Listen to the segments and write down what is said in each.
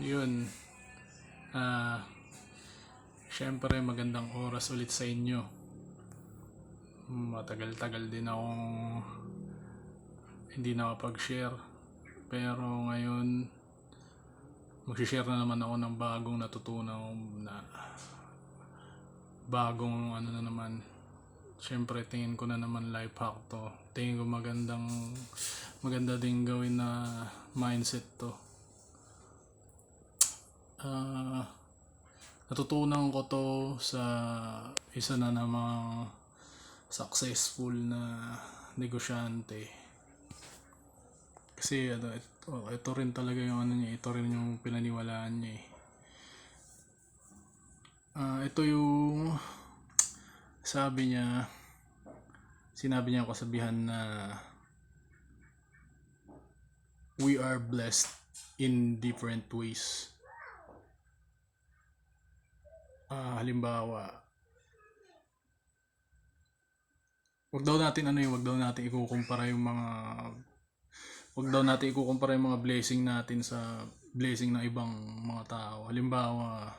Yun. Ah, Syempre magandang oras ulit sa inyo. Matagal-tagal din akong hindi nakapag-share. Pero ngayon, mag-share na naman ako ng bagong natutunan na bagong ano na naman. Syempre tingin ko na naman life hack to. Tingin ko maganda din gawin na mindset to. Natutunan ko to sa isa na namang successful na negosyante. Kasi ito rin talaga yung ano niya, ito rin yung pinaniwalaan niya eh. Ito yung sinabi niya kasabihan na we are blessed in different ways. Halimbawa, wag daw natin ikukumpara yung mga blessing natin sa blessing ng ibang mga tao. Halimbawa,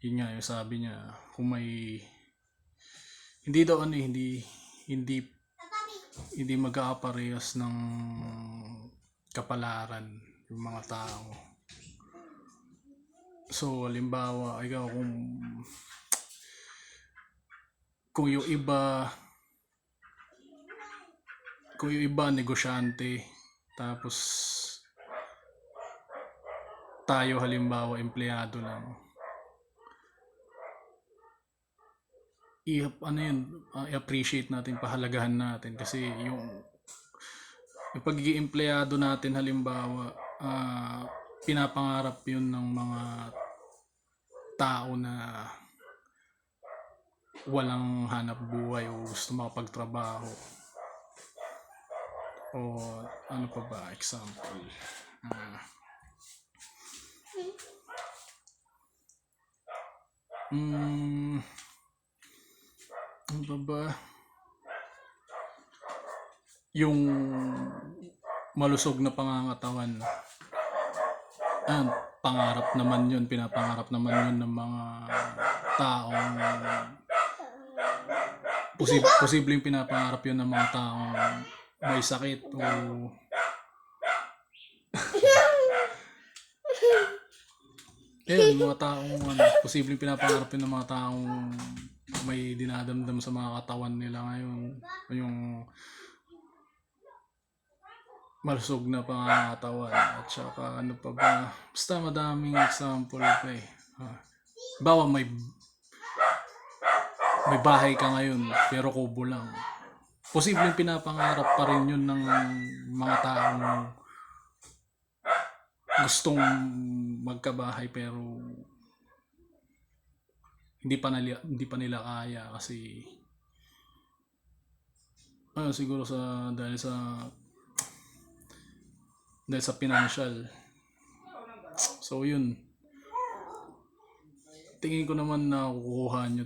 yun nga yung sabi niya, kung may hindi magkakaparehas ng kapalaran yung mga tao. So, halimbawa, ikaw kung yung iba negosyante, tapos tayo halimbawa empleyado lang. I-appreciate natin, pahalagahan natin kasi yung pagiging empleyado natin halimbawa, pinapangarap yun ng mga tao na walang hanap buhay o gusto makapagtrabaho. O ano pa ba, example, ano pa ba, yung malusog na pangangatawan, pinapangarap naman yun ng mga taong posibleng pinapangarap yun ng mga taong may sakit o mga taong posibleng pinapangarap yun ng mga taong may dinadamdam sa mga katawan nila ngayon, yung malusog na pangangatawan. At saka ano pa ba, basta madaming example pa eh. Bawa may bahay ka ngayon pero kubo lang, posibleng pinapangarap pa rin yun ng mga taong gustong magkabahay pero hindi pa nila kaya kasi siguro dahil sa financial. So yun, tingin ko naman na makukuha nyo.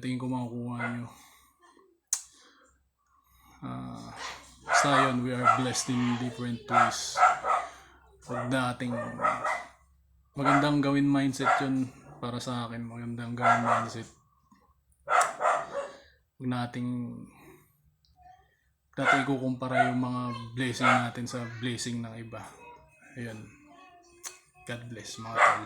Basta yun, we are blessed in different ways. Magandang gawin mindset yun para sa akin. Magandang gawin mindset. Huwag nating ikukumpara yung mga blessing natin sa blessing ng iba. Ayun. God bless mga tol.